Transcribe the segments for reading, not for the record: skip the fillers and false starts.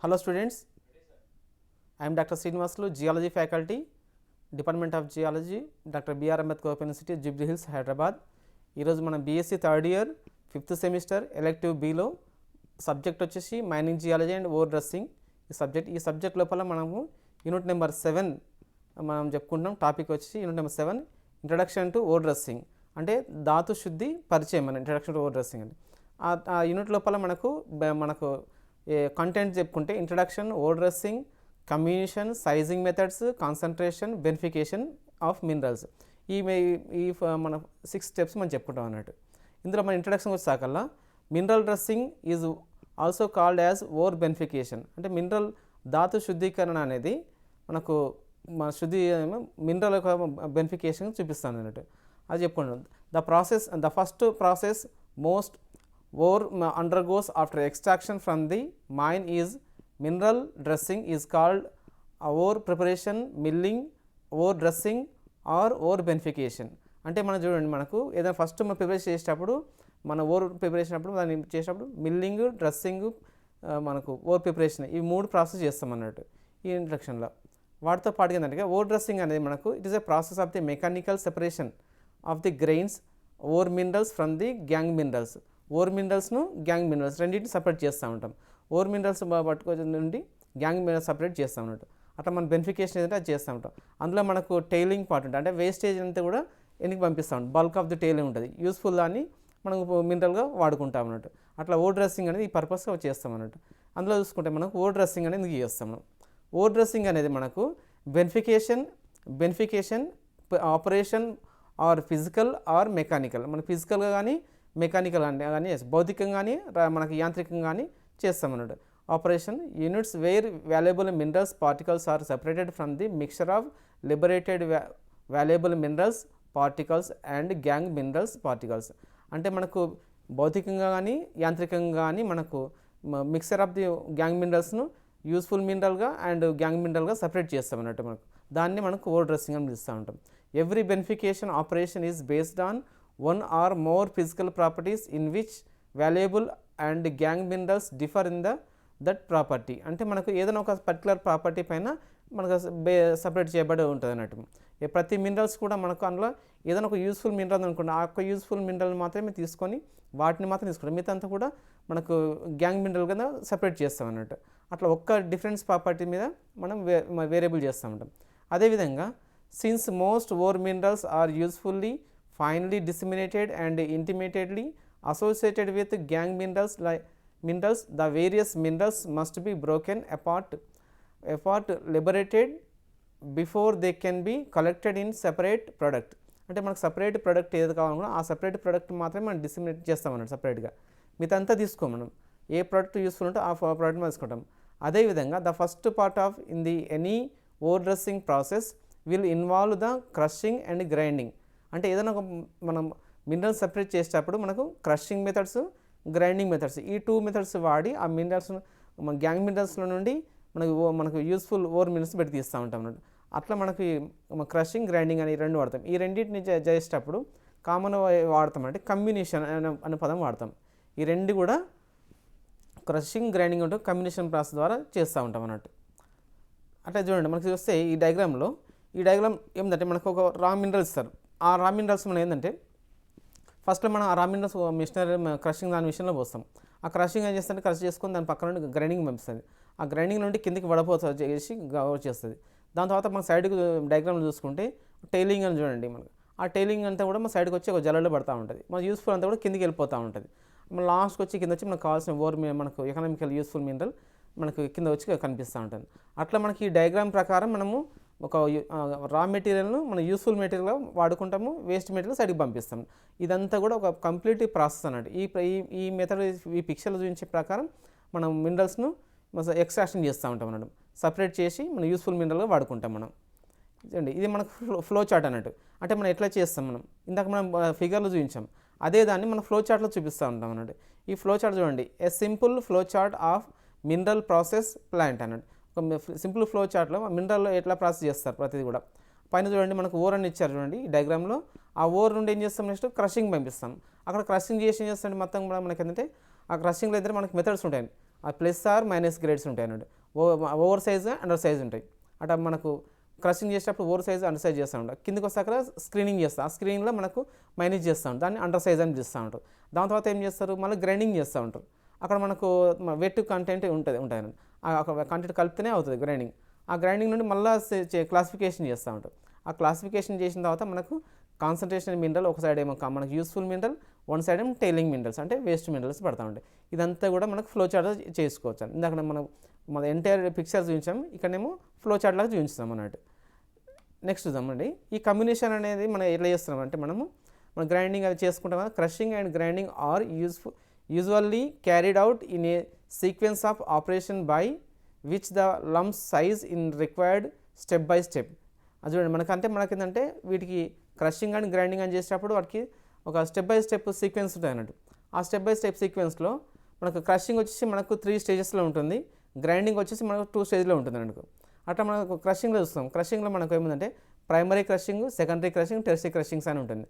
Hello students, I am Dr. Srinivaslu, Geology faculty, Department of Geology, Dr. B.R. Ambedkar Open University, Jubilee Hills, Hyderabad. ఈరోజు మనం BSc third year 5th semester elective below subject వచ్చేసి mining geology and ore dressing ఈ subject లోపల మనము unit number 7 మనం చెప్పుకుంటాం. Topic వచ్చేసి unit number 7 introduction to ore dressing, అంటే ధాతు శుద్ధి పరిచయం అని ఇంట్రడక్షన్ టు ఓర్ డ్రెస్సింగ్ అని. ఆ యూనిట్ లోపల మనకు కంటెంట్ చెప్పుకుంటే introduction, ore dressing, comminution, sizing methods, concentration, beneficiation of minerals, ఈ మన 6 స్టెప్స్ మనం చెప్పుకుంటాం అన్నట్టు. ఇందులో మన ఇంట్రడక్షన్ వచ్చాకల్లా mineral dressing is also called as ore beneficiation, అంటే మినరల్ ధాతు శుద్ధీకరణ అనేది మనకు మన మినరల్ యొక్క బెనిఫికేషన్ చూపిస్తాను అన్నట్టు. అది చెప్పుకుంటాం. The first process most ore undergoes after extraction from the mine is mineral dressing is called ore preparation, milling, ore dressing or ore benefication. అంటే మనం చూడండి, మనకు ఏదైనా ఫస్ట్ మనం ప్రిపరేషన్ చేసేటప్పుడు మన ఓర్ ప్రిపరేషన్ అప్పుడు దాన్ని చేసేటప్పుడు మిల్లింగ్, డ్రెస్సింగ్, మనకు ఓర్ ప్రిపరేషన్, ఈ 3 ప్రాసెస్ చేస్తాం అన్నట్టు ఈ ఇంట్రడక్షన్లో. వాటితో పాటు ఏంటంటే ఓర్ డ్రెస్సింగ్ అనేది మనకు it is a process of the mechanical separation of the grains ore minerals from the gangue minerals. Ore మినరల్స్ను గ్యాంగ్ మినరల్స్ రెండింటిని సపరేట్ చేస్తూ ఉంటాం. ఓర్ మినరల్స్ పట్టుకొని నుండి గ్యాంగ్ మినరల్స్ సపరేట్ చేస్తూ ఉన్నట్టు. అట్లా మన బెనిఫికేషన్ ఏదంటే అది చేస్తూ ఉంటాం. అందులో మనకు టైలింగ్ పార్ట్ ఉంటుంది, అంటే వేస్టేజ్ అంతా కూడా ఎన్నికి పంపిస్తూ ఉంటాం. బల్క్ ఆఫ్ ది టైలింగ్ ఉంటుంది, యూస్ఫుల్ దాన్ని మనం మినరల్గా వాడుకుంటాం అన్నట్టు. అట్లా ఓర్ డ్రెస్సింగ్ అనేది ఈ పర్పస్గా చేస్తాం అన్నట్టు. అందులో చూసుకుంటే మనకు ఓర్ డ్రెస్సింగ్ అనేది ఎందుకు చేస్తాం మనం. ఓర్ డ్రెస్సింగ్ అనేది మనకు beneficiation operation are physical or mechanical, మన ఫిజికల్గా కానీ మెకానికల్ కానీ భౌతికంగా కానీ మనకి యాంత్రికంగా కానీ చేస్తాం అన్నట్టు. Operation units where valuable minerals particles are separated from the mixture of liberated valuable minerals particles and gangue minerals particles, అంటే మనకు భౌతికంగా కానీ యాంత్రికంగా కానీ మనకు మిక్చర్ ఆఫ్ ది గ్యాంగ్ మినరల్స్ను యూస్ఫుల్ మినరల్గా అండ్ గ్యాంగ్ మినరల్గా సపరేట్ చేస్తాం అన్నట్టు. దాన్ని మనకు ఓర్ డ్రెస్సింగ్ అని పిలుస్తూ ఉంటాం. Every beneficiation operation is based on one or more physical properties in which valuable and gang minerals differ in that property, అంటే మనకు ఏదైనా ఒక పర్టికులర్ ప్రాపర్టీ పైన మనకు సపరేట్ చేయబడి ఉంటుంది అన్నట్టు. ప్రతి మినరల్స్ కూడా మనకు అందులో ఏదైనా ఒక యూస్ఫుల్ మినరల్ అనుకోండి, ఆ యొక్క యూస్ఫుల్ మినరల్ మాత్రమే తీసుకొని వాటిని మాత్రం తీసుకుంటాం, మిగతా అంతా కూడా మనకు గ్యాంగ్ మినరల్ కింద సపరేట్ చేస్తాం అన్నట్టు. అట్లా ఒక్క డిఫరెన్స్ ప్రాపర్టీ మీద మనం వేరియబుల్ చేస్తూ ఉంటాం. అదేవిధంగా since most ore minerals are usefully finely disseminated and intimately associated with gang minerals, the various minerals must be broken apart liberated before they can be collected in separate product, అంటే మనకు separate product ఏది కావాలనుకున్నా ఆ separate product మాత్రమే మనం డిస్మినేట్ చేస్తాం అన్నట్టు. సపరేట్గా మిగతా అంతా తీసుకోం, మనం ఏ ప్రోడక్ట్ యూస్ఫుల్ ఉంటే ఆ ప్రోడక్ట్ మనం తీసుకుంటాం. అదేవిధంగా the first part of in the any ore dressing process will involve the crushing and grinding, అంటే ఏదైనా ఒక మనం మినరల్స్ సపరేట్ చేసేటప్పుడు మనకు క్రషింగ్ మెథడ్స్, గ్రైండింగ్ మెథడ్స్, ఈ 2 మెథడ్స్ వాడి ఆ మినరల్స్ మన గ్యాంగ్ మినరల్స్లో నుండి మనకు యూస్ఫుల్ ఓర్ మినరల్స్ పెట్టి తీస్తూ ఉంటాం అన్నట్టు. అట్లా మనకి క్రషింగ్, గ్రైండింగ్ అని 2 వాడతాం. ఈ రెండింటిని చేసేటప్పుడు కామన్ వాడతాం అంటే కమ్యూనిషన్ అనే పదం వాడతాం. ఈ 2 కూడా క్రషింగ్, గ్రైండింగ్ ఉంటే కమ్యూనిషన్ ప్రాసెస్ ద్వారా చేస్తూ ఉంటాం అన్నట్టు. అట్లా చూడండి, మనకి చూస్తే ఈ డయాగ్రామ్ ఏంటంటే మనకు ఒక రా మినరల్ ఇస్తారు. ఆ రా మినరల్స్ మనం ఏంటంటే ఫస్ట్లో మనం ఆ రా మినరల్స్ మిషనరీ క్రషింగ్ దాని విషయంలో పోస్తాం. ఆ క్రషింగ్ ఏం చేస్తుంటే క్రష్ చేసుకొని దాని పక్కన నుండి గ్రైండింగ్ పంపిస్తుంది. ఆ గ్రైండింగ్ నుండి కిందికి వడపోతుంది చేసి వచ్చేస్తుంది. దాని తర్వాత మన సైడ్కి డయాగ్రామ్ చూసుకుంటే టైలింగ్ అని చూడండి, మనకు ఆ టైలింగ్ అంతా కూడా మన సైడ్కి వచ్చి ఒక జల్లెడలో పడుతూ ఉంటుంది. మన యూస్ఫుల్ అంతా కూడా కిందికి వెళ్ళిపోతూ ఉంటుంది. మన లాస్ట్కి వచ్చి కింద వచ్చి మనకు కావాల్సిన ఓర్ మనకు ఎకనామికల్ యూస్ఫుల్ మినరల్ మనకు కింద వచ్చి కనిపిస్తూ ఉంటుంది. అట్లా మనకి ఈ డయాగ్రామ్ ప్రకారం మనము ఒక రా మెటీరియల్ను మనం యూస్ఫుల్ మెటీరియల్గా వాడుకుంటాము, వేస్ట్ మెటీరియల్ సైడ్కి పంపిస్తాం. ఇదంతా కూడా ఒక కంప్లీట్ ప్రాసెస్ అన్నట్టు. ఈ మెథడ్ ఈ పిక్చర్లు చూపించే ప్రకారం మనం మినరల్స్ను ఎక్స్ట్రాక్షన్ చేస్తూ ఉంటాం అన్నట్టు. సపరేట్ చేసి మనం యూస్ఫుల్ మినరల్గా వాడుకుంటాం మనం. ఇది మనకు ఫ్లో చార్ట్ అన్నట్టు. అంటే మనం ఎట్లా చేస్తాం, మనం ఇందాక మనం ఫిగర్లు చూపించాం, అదే దాన్ని మనం ఫ్లో చార్ట్లో చూపిస్తూ ఉంటాం అన్నట్టు. ఈ ఫ్లో చార్ట్ చూడండి, ఏ simple flow chart of mineral process plant అన్నట్టు. సింపుల్ ఫ్లో చార్ట్లో మినరల్ ఎట్లా ప్రాసెస్ చేస్తారు ప్రతిదీ కూడా. పైన చూడండి మనకు ఓర్ అని ఇచ్చారు చూడండి ఈ డయాగ్రామ్లో. ఆ ఓర్ నుండి ఏం చేస్తాం, నెక్స్ట్ క్రషింగ్ పంపిస్తాం. అక్కడ క్రషింగ్ చేసి ఏం చేస్తాం మొత్తం కూడా మనకి ఏంటంటే ఆ క్రషింగ్లో అయితే మనకి మెథడ్స్ ఉంటాయి. ఆ ప్లస్ ఆర్ మైనస్ గ్రేడ్స్ ఉంటాయి అన్నట్టు. ఓవర్ సైజ్ అండర్ సైజ్ ఉంటాయి. అట్లా మనకు క్రషింగ్ చేసేటప్పుడు ఓవర్ సైజ్ అండర్ సైజ్ చేస్తూ ఉంటాం. కిందకి వస్తాక స్క్రీనింగ్ చేస్తాం. ఆ స్క్రీనింగ్లో మనకు మైనస్ చేస్తూ ఉంటాం, దాన్ని అండర్ సైజ్ అని పిలుస్తూ ఉంటారు. దాని తర్వాత ఏం చేస్తారు, మళ్ళీ గ్రైండింగ్ చేస్తూ ఉంటారు. అక్కడ మనకు వెట్ కంటెంట్ ఉంటాయి అక్కడ కంటెంట్ కలిపితేనే అవుతుంది గ్రైండింగ్. ఆ గ్రైండింగ్ నుండి మళ్ళీ క్లాసిఫికేషన్ చేస్తూ ఉంటారు. ఆ క్లాసిఫికేషన్ చేసిన తర్వాత మనకు కాన్సన్ట్రేషన్ మినరల్ ఒక సైడ్ ఏమో మనకు యూస్ఫుల్ మినరల్, వన్ సైడ్ ఏమో టైలింగ్ మినరల్స్ అంటే వేస్ట్ మినరల్స్ పడతా ఉంటాయి. ఇదంతా కూడా మనకు ఫ్లో చార్ట్ చేసుకోవచ్చు. ఇందాక మనం మన ఎంటైర్ పిక్చర్ చూపించాము, ఇక్కడనేమో ఫ్లో చార్ట్ లాగా చూపించాం అన్నట్టు. నెక్స్ట్ చూద్దామండి, ఈ కమ్యూనికేషన్ అనేది మనం ఎట్లా చేస్తున్నాం అంటే మన గ్రైండింగ్ అది చేసుకుంటాం కదా. Crushing and grinding are usually carried out in a sequence of operation by which the lumps size in required step by step. అది చూడండి మనకేంటంటే వీటికి క్రషింగ్ అండ్ గ్రైండింగ్ అని చేసేటప్పుడు వాటికి ఒక స్టెప్ బై స్టెప్ సీక్వెన్స్ ఉంటుంది అన్నట్టు. ఆ స్టెప్ బై స్టెప్ సీక్వెన్స్లో మనకు క్రషింగ్ వచ్చేసి మనకు 3 స్టేజెస్లో ఉంటుంది, గ్రైండింగ్ వచ్చేసి మనకు 2 స్టేజ్లో ఉంటుంది అన్నట్టు. అట్లా మనకు క్రషింగ్లో చూస్తాం. క్రషింగ్లో మనకు ఏముందంటే primary crushing, secondary crushing, tertiary crushings అని ఉంటుంది.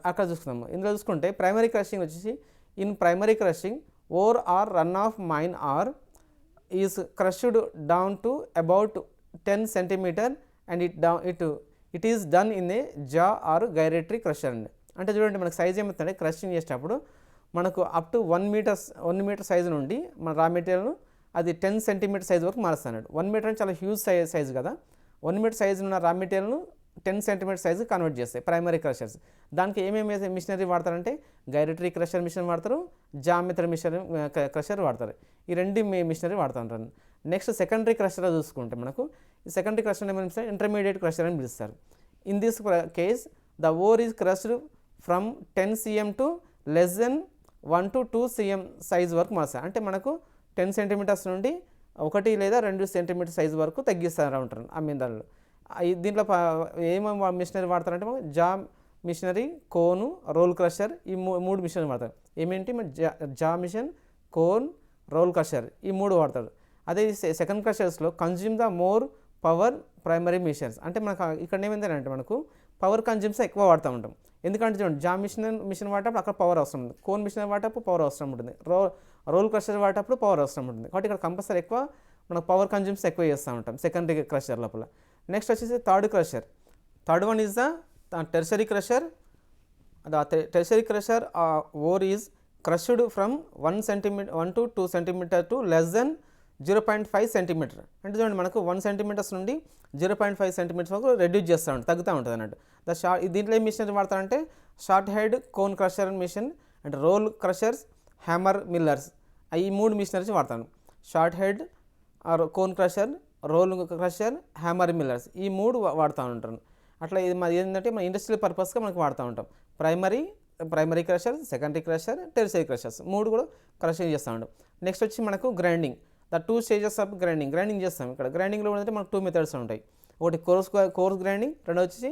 అక్కడ చూస్తున్నాము. ఇందులో చూసుకుంటే ప్రైమరీ క్రషింగ్ వచ్చేసి in primary crushing ore or run of mine ore is crushed down to about 10 cm and it is done in a jaw or గైరేటరీ crusher అండి. అంటే చూడండి మనకు సైజ్ ఏమవుతుందంటే క్రషింగ్ చేసేటప్పుడు మనకు అప్ టు 1 మీటర్ సైజు నుండి మన రా మెటీరియల్ను అది 10 cm సైజ్ వరకు మారుస్తాడు. 1 మీటర్ అంటే చాలా హ్యూజ్ సైజ్ కదా. 1 మీటర్ సైజు ఉన్న రా మెటీరియల్ను 10 cm సైజు కన్వర్ట్ చేస్తాయి ప్రైమరీ క్రషర్స్. దానికి ఏమేమి మిషనరీ వాడతారంటే గైరేటరీ క్రషర్ మిషన్ వాడతారు, జామెట్రీ మిషన్ క్రషర్ వాడతారు. ఈ 2 మిషనరీ వాడుతూ ఉంటారు. నెక్స్ట్ సెకండరీ క్రషర్ చూసుకుంటే మనకు ఈ సెకండరీ క్రషర్ ఏమని పిలుస్తారు, ఇంటర్మీడియట్ క్రషర్ అని పిలుస్తారు. In this case the ore is crushed from 10 cm to less than 1 to 2 cm size వరకు మారుస్తారు. అంటే మనకు 10 cm నుండి 1 లేదా 2 cm సైజు వరకు తగ్గిస్తూ ఉంటారు ఆ మినరల్. దీంట్లో ఏమేమి మిషనరీ వాడతారంటే జా మిషనరీ, కోను, రోల్ క్రషర్, ఈ 3 మిషనరీ వాడతారు. ఏమేంటి జా మిషన్, కోన్, రోల్ క్రషర్ ఈ 3 వాడతారు. అదే సెకండ్ క్రషర్స్లో consume the more power primary machines. అంటే మనకు ఇక్కడ ఏమైందంటే మనకు పవర్ కన్జ్యూమ్స్ ఎక్కువ వాడుతూ ఉంటాం. ఎందుకంటే చూడండి జా మిషన్ వాడేటప్పుడు అక్కడ పవర్ అవసరం ఉంటుంది, కోన్ మిషన్ వాడేటప్పుడు పవర్ అవసరం ఉంటుంది, రోల్ క్రషర్ వాడేటప్పుడు పవర్ అవసరం ఉంటుంది. కాబట్టి ఇక్కడ కంపల్సరీ ఎక్కువ మనకు పవర్ కన్జ్యూమ్స్ ఎక్కువ చేస్తూ ఉంటాం సెకండరీ క్రషర్ లోపల. నెక్స్ట్ వచ్చేసి third crusher. Third one is the tertiary crusher. The tertiary crusher or is crushed from 1 to 2 cm to less than 0.5 cm. అంటే చూడండి మనకు 1 cm నుండి 0.5 cm వరకు రెడ్యూస్ చేస్తూ ఉంటుంది, తగ్గుతూ ఉంటుంది అన్నట్టు. దీంట్లో ఏం మిషన్ వాడతారంటే short head cone crusher machine అంటే రోల్ క్రషర్స్, హ్యామర్ మిల్లర్స్, ఈ 3 మిషనరీస్ వాడతాను. Short head cone crusher, roll crusher, hammer millers ఈ 3 వాడుతూ ఉంటాను. అట్లా ఇది మరి ఏంటంటే మన ఇండస్ట్రియల్ పర్పస్గా మనకు వాడుతూ ఉంటాం. Primary crusher, secondary crusher, tertiary crushers 3 కూడా క్రషింగ్ చేస్తూ ఉంటాం. నెక్స్ట్ వచ్చి మనకు grinding. The 2 stages of grinding చేస్తాం. ఇక్కడ గ్రైండింగ్లో ఏంటంటే మనకు 2 మెథడ్స్ ఉంటాయి. ఒకటి కోర్స్ గ్రైండింగ్, రెండో వచ్చి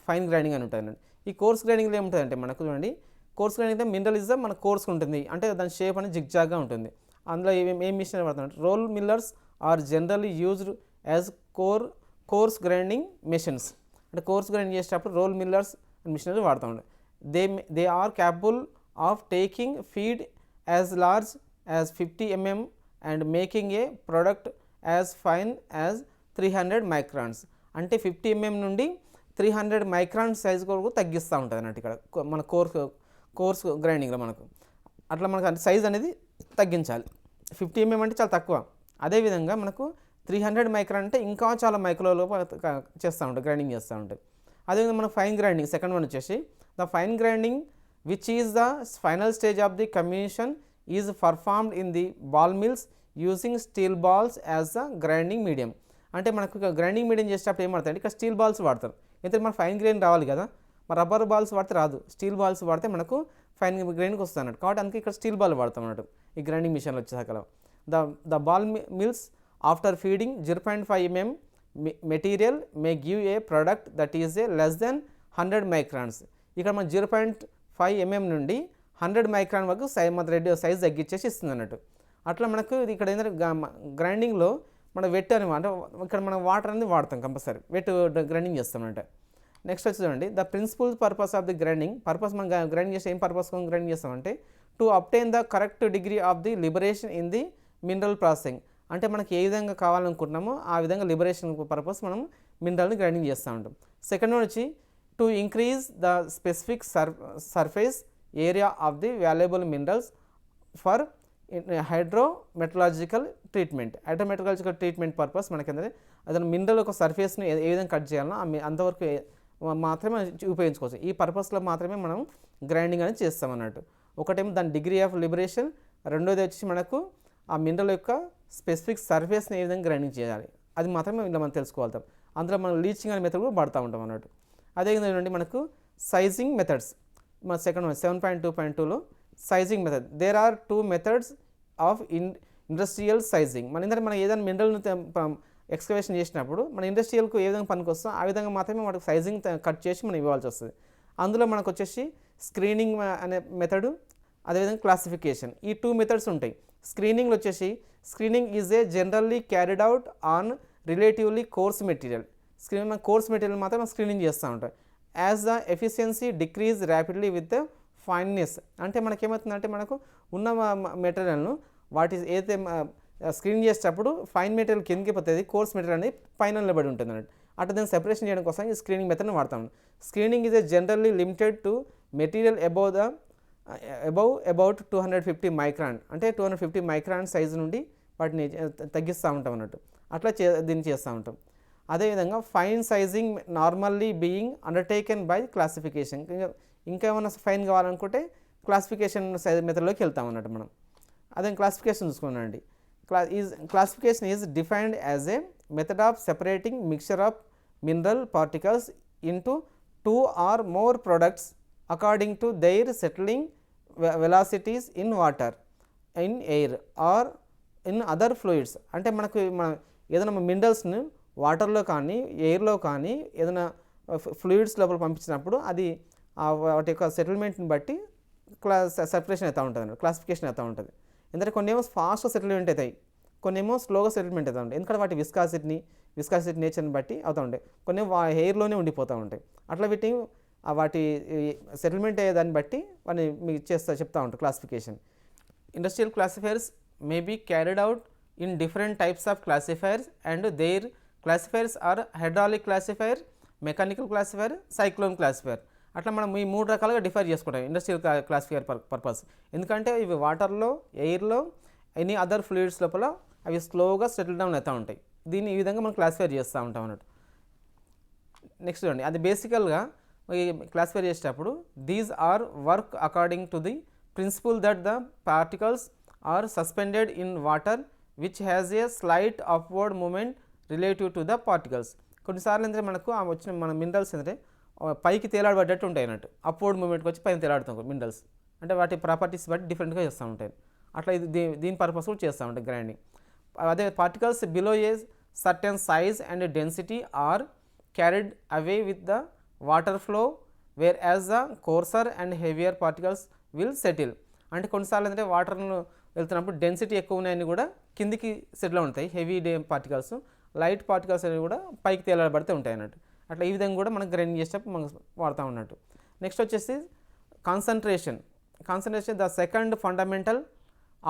ఫైన్ గ్రైండింగ్ అని ఉంటుంది. ఈ కోర్స్ గ్రైండింగ్లో ఏముంటుందంటే మనకు చూడండి, కోర్స్ గ్రైండింగ్ అయితే మినరల్ ఇస్ మనకు కోర్స్ ఉంటుంది, అంటే దాని షేప్ అనేది జిగ్జాగ్గా ఉంటుంది. అందులో ఏం మిషన్ వాడుతుంటే roll millers are generally used as coarse grinding machines. అంటే కోర్స్ గ్రైండింగ్ చేసేటప్పుడు రోల్ మిల్లర్స్ అండ్ మిషనరీ వాడుతూ ఉంటాయి. They are capable of taking feed as large as 50 mm and making a product as fine as 300 microns. అంటే 50 mm నుండి 300 microns size వరకు తగ్గిస్తూ ఉంటుంది అన్నట్టు ఇక్కడ మన కోర్స్ గ్రైండింగ్లో మనకు. అట్లా మనకు సైజ్ అనేది తగ్గించాలి. 50 mm అంటే చాలా తక్కువ. అదేవిధంగా మనకు 300 micron అంటే ఇంకా చాలా మైక్రోలో చేస్తూ ఉంటాయి, గ్రైండింగ్ చేస్తూ ఉంటాయి. అదేవిధంగా మన ఫైన్ గ్రైండింగ్ సెకండ్ వన్ వచ్చేసి the fine grinding which is the final stage of the comminution is performed in the ball mills using steel balls as the grinding medium. అంటే మనకు గ్రైండింగ్ మీడియం చేసేటప్పుడు ఏం వాడతారు, ఇక్కడ స్టీల్ బాల్స్ వాడతారు. ఎందుకంటే మన ఫైన్ గ్రైండ్ రావాలి కదా, మన రబ్బర్ బాల్స్ వాడితే రాదు, స్టీల్ బాల్స్ వాడితే మనకు ఫైన్ గ్రైండ్కి వస్తుంది అన్నట్టు. కాబట్టి అందుకే ఇక్కడ స్టీల్ బాల్ వాడతాం అన్నట్టు ఈ గ్రైండింగ్ మిషన్లో వచ్చేసాక. The ball mills after feeding 0.5 mm material may give a product that is a less than 100 microns. ఇక్కడ మన 0.5 mm నుండి 100 micron వరకు సైజ్ తగ్గించేసి ఇస్తుంది అన్నట్టు. అట్లా మనకు ఇక్కడ ఏంటంటే గ్రైండింగ్లో మన వెట్ అని అంటే ఇక్కడ మనం వాటర్ అనేది వాడతాం, కంపల్సరీ వెట్ గ్రైండింగ్ చేస్తామంటే. నెక్స్ట్ వచ్చి చూడండి the principal purpose of the grinding. మనం గ్రైండింగ్ చేస్తే ఏం పర్పస్ గ్రైండింగ్ చేస్తామంటే to obtain the correct degree of the liberation in the mineral processing. అంటే మనకి ఏ విధంగా కావాలనుకుంటున్నామో ఆ విధంగా లిబరేషన్ పర్పస్ మనం మినరల్ని గ్రైండింగ్ చేస్తూ ఉంటాం. సెకండ్ వచ్చి to increase the specific surface area of the valuable minerals for hydrometallurgical treatment purpose మనకి ఏంటంటే అతను మినరల్ ఒక సర్ఫేస్ని ఏ విధంగా కట్ చేయాలనో అంతవరకు మాత్రమే ఉపయోగించుకోవచ్చు. ఈ పర్పస్లో మాత్రమే మనం గ్రైండింగ్ అనేది చేస్తాం అన్నట్టు. ఒకటేమో దాని డిగ్రీ ఆఫ్ లిబరేషన్, రెండోది వచ్చి మనకు ఆ మినరల్ యొక్క స్పెసిఫిక్ సర్ఫేస్ని ఏ విధంగా గ్రైండింగ్ చేయాలి అది మాత్రమే ఇలా మనం తెలుసుకోగలుగుతాం. అందులో మనం లీచింగ్ అనే మెథడ్ కూడా వాడుతూ ఉంటాం అన్నట్టు. అదేవిధంగా మనకు సైజింగ్ మెథడ్స్ మన సెకండ్ 7.2.2లో sizing method. There are 2 methods of industrial sizing. మనం ఏదైనా మినరల్ని ఎక్స్కవేషన్ చేసినప్పుడు మన ఇండస్ట్రియల్కు ఏ విధంగా పనికి వస్తుందో ఆ విధంగా మాత్రమే మనకు సైజింగ్ కట్ చేసి మనం ఇవ్వాల్సి వస్తుంది. అందులో మనకు వచ్చేసి స్క్రీనింగ్ అనే మెథడు, అదేవిధంగా క్లాసిఫికేషన్, ఈ 2 మెథడ్స్ ఉంటాయి. స్క్రీనింగ్లో వచ్చేసి screening is a generally carried out on relatively course material. మన కోర్స్ మెటీరియల్ మాత్రం మనం స్క్రీనింగ్ చేస్తూ ఉంటాం. As the efficiency decrease rapidly with the fineness. అంటే మనకేమవుతుందంటే మనకు ఉన్న మెటీరియల్ను వాటి ఏదైతే స్క్రీన్ చేసేటప్పుడు ఫైన్ మెటీరియల్ కిందకి పోతుంది, కోర్స్ మెటీరియల్ అనేది పైన నిలబడి ఉంటుంది అన్నట్టు. అట్లా దాన్ని సెపరేషన్ చేయడం కోసం ఈ స్క్రీనింగ్ మెథడ్ని వాడతాం. Screening is a generally limited to material about 250 micron. అంటే 250 మైక్రాన్ సైజు నుండి వాటిని తగ్గిస్తూ ఉంటాం అన్నట్టు. అట్లా దీన్ని చేస్తూ ఉంటాం. అదేవిధంగా fine sizing normally being undertaken by classification. ఇంకా ఏమైనా ఫైన్ కావాలనుకుంటే క్లాసిఫికేషన్ సైజ్ మెథడ్లోకి వెళ్తాం అన్నట్టు మనం. అదే క్లాసిఫికేషన్ చూసుకున్నాండి. Classification is defined as a method of separating mixture of mineral particles into 2 or more products according to their settling velocities in water, in air or in other fluids. అంటే మనకు ఏదైనా మినరల్స్ని వాటర్లో కానీ ఎయిర్లో కానీ ఏదైనా ఫ్లూయిడ్స్ లోపల పంపించినప్పుడు అది వాటి యొక్క సెటిల్మెంట్ని బట్టి సెపరేషన్ అవుతూ ఉంటుంది, క్లాసిఫికేషన్ అవుతూ ఉంటుంది. ఎందుకంటే కొన్ని ఏమో ఫాస్ట్గా సెటిల్మెంట్ అవుతాయి, కొన్ని ఏమో స్లోగా సెటిల్మెంట్ అవుతూ ఉంటాయి. ఎందుకంటే వాటి విస్కాసిటీ నేచర్ని బట్టి అవుతూ ఉంటాయి. కొన్ని ఎయిర్లోనే ఉండిపోతూ ఉంటాయి. అట్లా వాటి సెటిల్మెంట్ అయ్యే దాన్ని బట్టి వాటిని మీకు చెప్తా ఉంటారు classification. Industrial classifiers may be carried out in different types of classifiers and their classifiers are hydraulic classifier, mechanical classifier, cyclone classifier. అట్లా మనం ఈ 3 రకాలుగా డిఫైర్ చేసుకుంటాం ఇండస్ట్రియల్ క్లాసిఫైర్ పర్పస్. ఎందుకంటే ఇవి వాటర్లో, ఎయిర్లో, ఎనీ అదర్ ఫ్లూయిడ్స్ లోపల అవి స్లోగా సెటిల్ డౌన్ అవుతూ ఉంటాయి. దీన్ని ఈ విధంగా మనం క్లాసిఫైర్ చేస్తూ ఉంటాం అన్నట్టు. నెక్స్ట్ చూడండి, అది బేసికల్గా క్లాసిఫై చేసేటప్పుడు these are work according to the principle that the particles are suspended in water which has a slight upward movement relative to the particles. కొన్నిసార్లు ఏంటంటే మనకు వచ్చిన మన మినరల్స్ ఏంటంటే పైకి తేలాడబడ్డట్టు ఉంటాయి అన్నట్టు, అప్వర్డ్ మూమెంట్కి వచ్చి పైన తేలాడుతాం మినరల్స్. అంటే వాటి ప్రాపర్టీస్ బట్టి డిఫరెంట్గా చేస్తూ ఉంటాయి. అట్లా దీని పర్పస్ కూడా చేస్తూ ఉంటాయి గ్రైండింగ్. అదే particles below a certain size and density are carried away with the water flow whereas the coarser and heavier particles will settle. అంటే కొన్నిసార్లు ఏంటంటే వాటర్ను వెళ్తున్నప్పుడు డెన్సిటీ ఎక్కువ ఉన్నాయని కూడా కిందికి సెటిల్ ఉంటాయి హెవీ పార్టికల్స్, లైట్ పార్టికల్స్ అనేవి కూడా పైకి తేలాడబడితే ఉంటాయి అన్నట్టు. అట్లా ఈ విధంగా కూడా మనం గ్రైండింగ్ చేసేటప్పుడు మనం వాడుతూ ఉన్నట్టు. నెక్స్ట్ వచ్చేసి concentration the second fundamental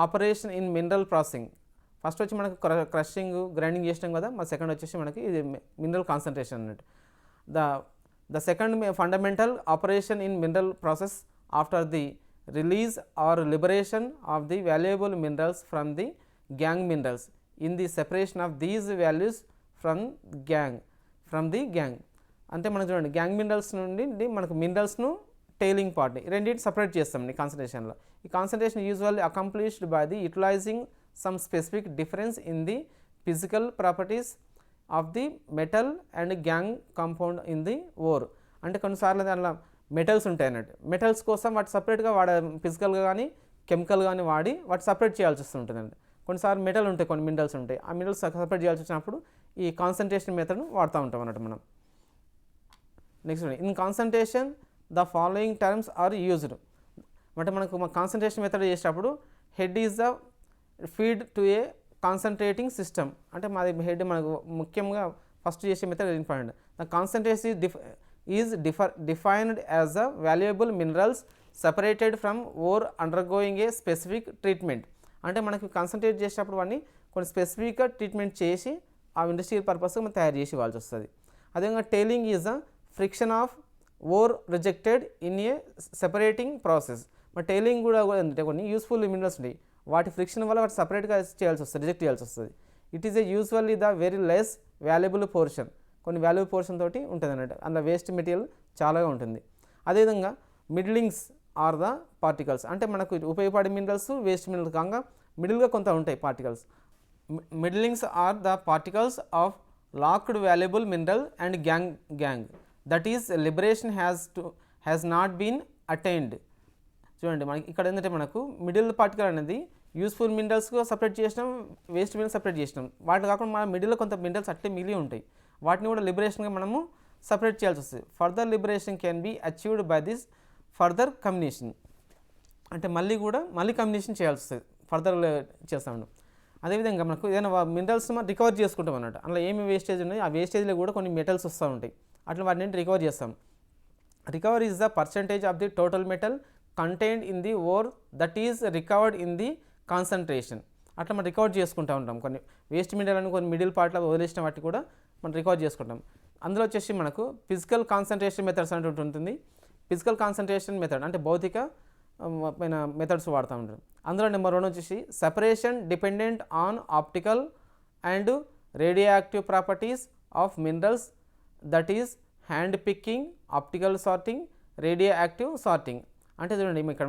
operation in mineral processing. First వచ్చి మనకు క్రషింగ్ గ్రైండింగ్ చేసినాం కదా, మన సెకండ్ వచ్చేసి మనకి ఇది మినరల్ కాన్సన్ట్రేషన్ అన్నట్టు. The second fundamental operation in mineral process after the release are liberation of the valuable minerals from the gangue minerals in the separation of these values from the gang. అంటే మనం చూడండి, gang minerals నుండి మనకు మినరల్స్ను tiling పార్ట్ని రెండింటిని separate చేస్తాం ఈ కాన్సన్ట్రేషన్లో. ఈ concentration usually accomplished by the utilising some specific difference in the physical properties of the metal and gangue compound in the ore. అంటే కొన్నిసార్లు దానిలో మెటల్స్ ఉంటాయి అన్నట్టు, మెటల్స్ కోసం వాటి సపరేట్గా ఫిజికల్గా కానీ కెమికల్ కానీ వాడి వాటి సపరేట్ చేయాల్సి వస్తుంటుందండి. కొన్నిసార్లు మెటల్ ఉంటాయి, కొన్ని మినరల్స్ ఉంటాయి, ఆ మినరల్స్ సపరేట్ చేయాల్సి వచ్చినప్పుడు ఈ కాన్సన్ట్రేషన్ మెథడ్ను వాడుతూ ఉంటాం అన్నట్టు మనం. Next in concentration the following terms are used. అంటే మనకు కాన్సన్ట్రేషన్ మెథడ్ చేసేటప్పుడు head is the feed to a concentrating system. అంటే మాది హెడ్ మనకు ముఖ్యంగా ఫస్ట్ చేసే method important. The concentration is defined as the valuable minerals separated from ore undergoing a specific treatment. అంటే మనకి కాన్సన్ట్రేట్ చేసేటప్పుడు వాటిని కొన్ని స్పెసిఫిక్గా ట్రీట్మెంట్ చేసి ఆ ఇండస్ట్రియల్ పర్పస్గా మనం తయారు చేసి ఇవ్వాల్సి వస్తుంది. అదేవిధంగా tailing is the fraction of ore rejected in a separating process. మరి టైలింగ్ కూడా అంటే కొన్ని యూస్ఫుల్ మినరల్స్ ఉంటాయి, వాటి ఫ్రిక్షన్ వల్ల వాటి సపరేట్గా చేయాల్సి వస్తుంది, రిజెక్ట్ చేయాల్సి వస్తుంది. It is a usually the very less valuable portion, కొన్ని వాల్యుబుల్ పోర్షన్ తోటి ఉంటుంది అన్నట్టు, అందులో వేస్ట్ మెటీరియల్ చాలాగా ఉంటుంది. అదేవిధంగా మిడిలింగ్స్ ఆర్ ద పార్టికల్స్, అంటే మనకు ఉపయోగపడే మినరల్స్ వేస్ట్ మినరల్స్ కాగా మిడిల్గా కొంత ఉంటాయి particles. Middlings are the particles of locked valuable mineral and gangue that is liberation has not been attained. చూడండి మనకి ఇక్కడ ఏంటంటే మనకు మిడిల్ పార్టికల్ అనేది యూస్ఫుల్ మినరల్స్గా సపరేట్ చేసినాం, వేస్ట్ మినరల్స్ సపరేట్ చేసినాం. వాటి కాకుండా మన మిడిల్లో కొంత మినరల్స్ అట్లే మిగిలి ఉంటాయి, వాటిని కూడా లిబరేషన్గా మనము సపరేట్ చేయాల్సి వస్తుంది. Further liberation can be achieved by this further comminution, అంటే మళ్ళీ కమ్యూనికేషన్ చేయాల్సి వస్తుంది, ఫర్దర్ చేస్తాము. అదేవిధంగా మనకు ఏదైనా మినరల్స్ మనం రికవర్ చేసుకుంటాం అన్నట్టు, అందులో ఏమి వేస్టేజ్ ఉన్నాయి ఆ వేస్టేజ్లో కూడా కొన్ని మెటల్స్ వస్తూ ఉంటాయి, అట్లా వాటిని రికవర్ చేస్తాం. Recover is the percentage of the total metal contained in the ore that is recovered in the concentration. అట్లా మనం రికవర్ చేసుకుంటూ ఉంటాం, కొన్ని వేస్ట్ మినరల్ కొన్ని మిడిల్ పార్ట్లో వదిలేసిన వాటిని కూడా మనం రికవర్ చేసుకుంటాం. అందులో వచ్చేసి మనకు ఫిజికల్ కాన్సన్ట్రేషన్ మెథడ్స్ అంటూ ఉంటుంది. ఫిజికల్ కాన్సన్ట్రేషన్ మెథడ్ అంటే భౌతిక మెథడ్స్ వాడుతూ ఉంటారు. అందులో నెంబర్ 1 వచ్చేసి separation dependent on optical and radioactive properties of minerals that is hand picking, optical sorting, radioactive sorting. అంటే చూడండి ఇక్కడ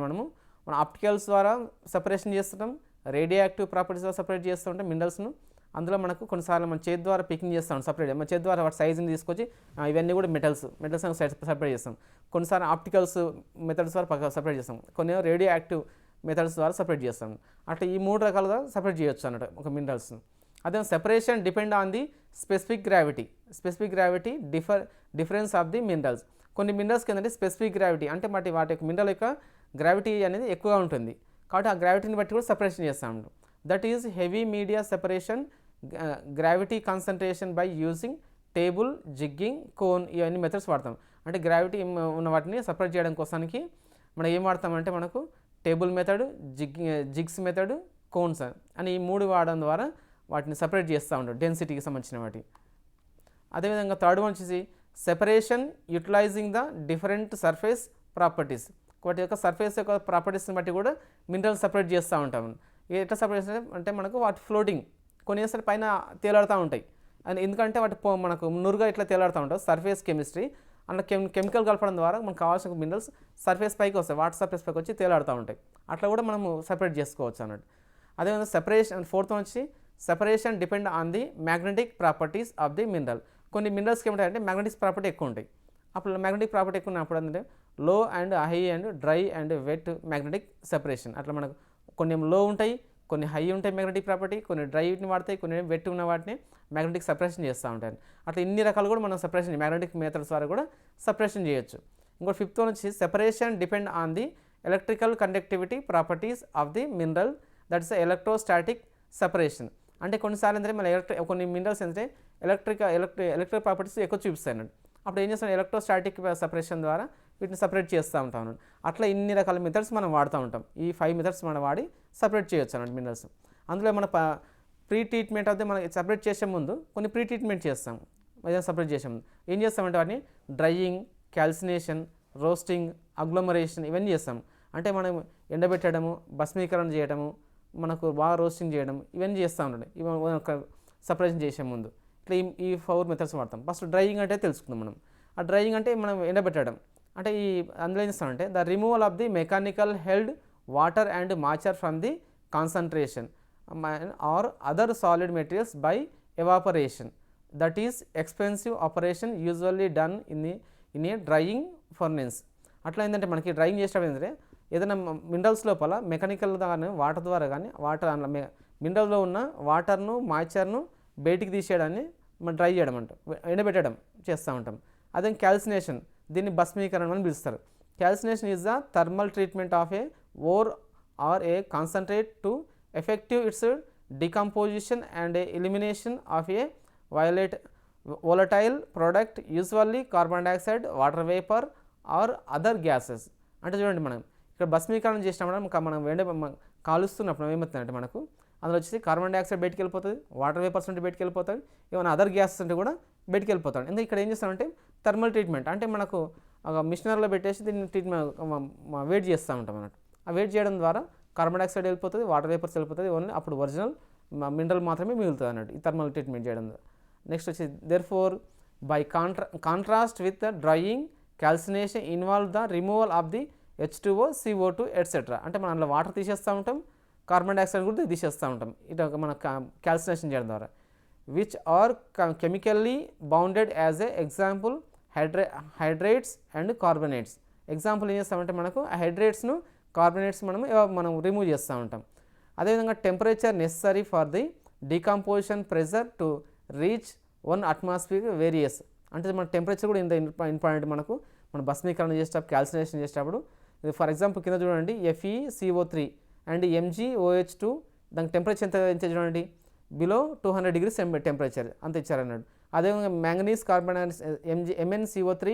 మన ఆప్టికల్స్ ద్వారా సెపరేషన్ చేస్తుంటాం, రేడియోయాక్టివ్ ప్రాపర్టీస్ ద్వారా సపరేట్ చేస్తూ ఉంటాం మినరల్స్ను. అందులో మనకు కొన్నిసార్లు మన చేతి ద్వారా పికింగ్ చేస్తాం, సపరేట్ మన చేతి ద్వారా వాటి సైజుని తీసుకొచ్చి ఇవన్నీ కూడా మెటల్స్ సపరేట్ చేస్తాం. కొన్నిసార్లు ఆప్టికల్స్ మెథడ్స్ ద్వారా సపరేట్ చేస్తాం, కొన్ని రేడియో యాక్టివ్ మెథడ్స్ ద్వారా సపరేట్ చేస్తాం. అట్లా ఈ 3 రకాలుగా సపరేట్ చేయొచ్చు అన్నట్టు ఒక మినరల్స్. అదే separation depend on the specific gravity difference of the minerals. కొన్ని మినరల్స్కి ఏంటంటే స్పెసిఫిక్ గ్రావిటీ అంటే వాటి యొక్క మినరల్ యొక్క గ్రావిటీ అనేది ఎక్కువగా ఉంటుంది, కాబట్టి ఆ గ్రావిటీని బట్టి కూడా సపరేషన్ చేస్తాం. That is heavy media separation, gravity concentration by using table, jigging, cone, ఇవన్నీ మెథడ్స్ వాడతాం. అంటే గ్రావిటీ ఉన్న వాటిని సపరేట్ చేయడం కోసానికి మనం ఏం వాడతామంటే మనకు table method, jigs method, cones అని ఈ 3 వాడడం ద్వారా వాటిని సపరేట్ చేస్తూ ఉంటాం డెన్సిటీకి సంబంధించిన వాటి. అదేవిధంగా థర్డ్ వన్ వచ్చేసి separation utilising the different surface properties. వాటి యొక్క సర్ఫేస్ యొక్క ప్రాపర్టీస్ని బట్టి కూడా మినరల్స్ సపరేట్ చేస్తూ ఉంటాం. ఎట్లా సపరేట్ అంటే మనకు వాటి ఫ్లోటింగ్ కొన్ని వేసరి పైన తేలాడుతూ ఉంటాయి, అండ్ ఎందుకంటే వాటి మనకు నురుగా ఇట్లా తేలాడుతూ ఉంటాయి. సర్ఫేస్ కెమిస్ట్రీ అందులో కెమికల్ కలపడం ద్వారా మనకు కావాల్సిన మినరల్స్ సర్ఫేస్ పైకి వస్తాయి, వాటర్ సర్ఫేస్ పైకి వచ్చి తేలాడుతూ ఉంటాయి. అట్లా కూడా మనము సపరేట్ చేసుకోవచ్చు అన్నట్టు. అదేవిధంగా సెపరేషన్ ఫోర్త్ వచ్చి separation depend on the magnetic properties of the mineral. కొన్ని మినరల్స్కి ఏమిటంటే మ్యాగ్నెటిక్ ప్రాపర్టీ ఎక్కువ ఉంటాయి. అప్పుడు మ్యాగ్నెటిక్ ప్రాపర్టీ ఎక్కువ ఉన్నప్పుడు అంటే low and high and dry and wet magnetic separation. అట్లా మనకు కొన్ని లో ఉంటాయి, కొన్ని హై ఉంటాయి మ్యాగ్నెటిక్ ప్రాపర్టీ, కొన్ని డ్రైని వాడతాయి, కొన్ని వెట్ ఉన్న వాటిని మ్యాగ్నెటిక్ సెపరేషన్ చేస్తూ ఉంటాయి. అట్లా ఇన్ని రకాలు కూడా మనం సెపరేషన్ మ్యాగ్నెటిక్ మెథడ్స్ ద్వారా కూడా సెపరేషన్ చేయొచ్చు. ఇంకోటి ఫిఫ్త్ వచ్చి separation depend on the electrical conductivity properties of the mineral, that is electrostatic separation. అంటే కొన్నిసార్లు ఏంటంటే మన కొన్ని మినరల్స్ ఏంటంటే ఎలక్ట్రిక్ ప్రాపర్టీస్ ఎక్కువ చూపిస్తాయి అన్నట్టు. అప్పుడు ఏం చేస్తాం, ఎలక్ట్రోస్టాటిక్ సెపరేషన్ ద్వారా వీటిని సపరేట్ చేస్తూ ఉంటాం అన్నట్టు. అట్లా ఇన్ని రకాల మెథడ్స్ మనం వాడుతూ ఉంటాం. ఈ 5 మెథడ్స్ మనం వాడి సపరేట్ చేయొచ్చు అన్నట్టు మినరల్స్. అందులో మన ప్రీ ట్రీట్మెంట్ అయితే మనం సపరేట్ చేసే ముందు కొన్ని ప్రీ ట్రీట్మెంట్ చేస్తాం. ఏదైనా సపరేట్ చేసే ముందు ఏం చేస్తామంటే వాటిని డ్రైయింగ్, క్యాల్సినేషన్, రోస్టింగ్, అగ్లోమరేషన్ ఇవన్నీ చేస్తాం. అంటే మనం ఎండబెట్టడము, భస్మీకరణ చేయడము, మనకు బాగా రోస్టింగ్ చేయడం ఇవన్నీ చేస్తూ ఉంటాం ఇవి సపరేషన్ చేసే ముందు. ఇట్లా ఈ 4 మెథడ్స్ వాడతాం. ఫస్ట్ డ్రైయింగ్ అంటే తెలుసుకుందాం మనం. ఆ డ్రైయింగ్ అంటే మనం ఎండబెట్టడం అంటే అందులో ఏం చేస్తామంటే the removal of the mechanical held water and moisture from the concentration or other solid materials by evaporation. That is expensive operation usually done in a drying furnace. అట్లా ఏంటంటే మనకి డ్రైయింగ్ చేసేటప్పుడు ఏంటంటే ఏదైనా మినరల్స్ లోపల మెకానికల్ కానీ water ద్వారా కానీ మినరల్లో ఉన్న వాటర్ను మాయిశ్చర్ను బయటికి తీసేయడాన్ని మనం డ్రై చేయడం అంటాం, ఎండబెట్టడం చేస్తూ ఉంటాం. అదే క్యాల్సినేషన్, దీన్ని భస్మీకరణం అని పిలుస్తారు. Calcination is the thermal treatment of a ore or a concentrate to effective its decomposition and elimination of a volatile product, usually carbon dioxide, water vapor or other gases. అంటే చూడండి మనం ఇక్కడ భస్మీకరణ చేసినప్పుడు మనం కాలుస్తున్నప్పుడు ఏమవుతుందంటే మనకు అందులో వచ్చేసి కార్బన్ డైఆక్సైడ్ బయటికి వెళ్ళిపోతుంది, వాటర్ వేపర్స్ ఉంటే బయటికి వెళ్ళిపోతాయి, ఏమైనా అదర్ గ్యాసెస్ ఉంటే కూడా బయటికి వెళ్ళిపోతాయి. ఎందుకంటే ఇక్కడ ఏం చేస్తామంటే థర్మల్ ట్రీట్మెంట్ అంటే మనకు మిషనర్లో పెట్టేసి దీన్ని ట్రీట్మెంట్ వెయిట్ చేస్తూ ఉంటాం అన్నట్టు. ఆ వెయిట్ చేయడం ద్వారా కార్బన్ డైఆక్సైడ్ వెళ్ళిపోతుంది, వాటర్ వేపర్స్ వెళ్ళిపోతుంది, ఓన్లీ అప్పుడు ఒరిజినల్ మినరల్ మాత్రమే మిగులుతుంది అన్నట్టు ఈ థర్మల్ ట్రీట్మెంట్ చేయడం ద్వారా. నెక్స్ట్ వచ్చి therefore by contrast with the drying calcination involve the removal of the H2O, CO2 etcetera. అంటే మనం అందులో వాటర్ తీసేస్తూ ఉంటాం, కార్బన్ డైఆక్సైడ్ కూడా తీసేస్తూ ఉంటాం ఇట్లా మన క్యాల్సినేషన్ చేయడం ద్వారా. Which are chemically bounded as a example hydrates and carbonates. Example ఏం చేస్తామంటే మనకు హైడ్రేట్స్ను కార్బనేట్స్ మనం రిమూవ్ చేస్తూ ఉంటాం. అదేవిధంగా temperature necessary for the decomposition pressure to reach 1 atmosphere various. అంటే మన టెంపరేచర్ కూడా ఇంత ఇంపార్టెంట్ మనకు మనం భస్మీకరణ చేసేటప్పుడు క్యాల్సినేషన్ చేసేటప్పుడు. ఫర్ ఎగ్జాంపుల్ కింద చూడండి FeCO3 అండ్ MgOH2 దానికి టెంపరేచర్ ఎంత చూడండి బిలో 200 degrees టెంపరేచర్ అంత ఇచ్చారన్నాడు. అదేవిధంగా manganese carbon MnCO3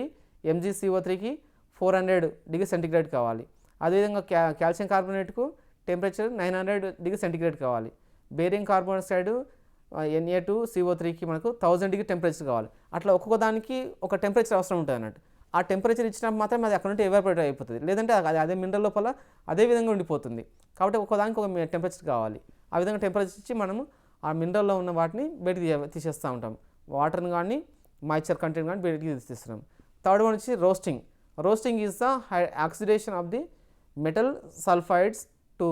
MgCO3కి 400 degrees centigrade కావాలి. అదేవిధంగా కాల్షియం కార్బోనేట్కు టెంపరేచర్ 900 degrees సెంటిగ్రేడ్ కావాలి. బేరియం కార్బన్ డైఆక్సైడ్ Na2CO3కి మనకు 1000 degree టెంపరేచర్ కావాలి. అట్లా ఒక్కొక్క దానికి ఒక టెంపరేచర్ అవసరం ఉంటుంది అన్నట్టు. ఆ టెంపరేచర్ ఇచ్చినప్పుడు మాత్రం అది అక్కడ నుండి ఎవాపరేట్ అయిపోతుంది, లేదంటే అదే మినరల్ లోపల అదే విధంగా ఉండిపోతుంది. కాబట్టి ఒక్కదానికి ఒక టెంపరేచర్ కావాలి. ఆ విధంగా టెంపరేచర్ ఇచ్చి మనము ఆ మినరల్లో ఉన్న వాటిని బయటికి తీసేస్తూ ఉంటాం. వాటర్ని కానీ మాయిశ్చర్ కంటెంట్ కానీ బయటికి తీస్తున్నాం. థర్డ్ వన్ వచ్చి roasting. Roasting is the oxidation of the metal sulphides to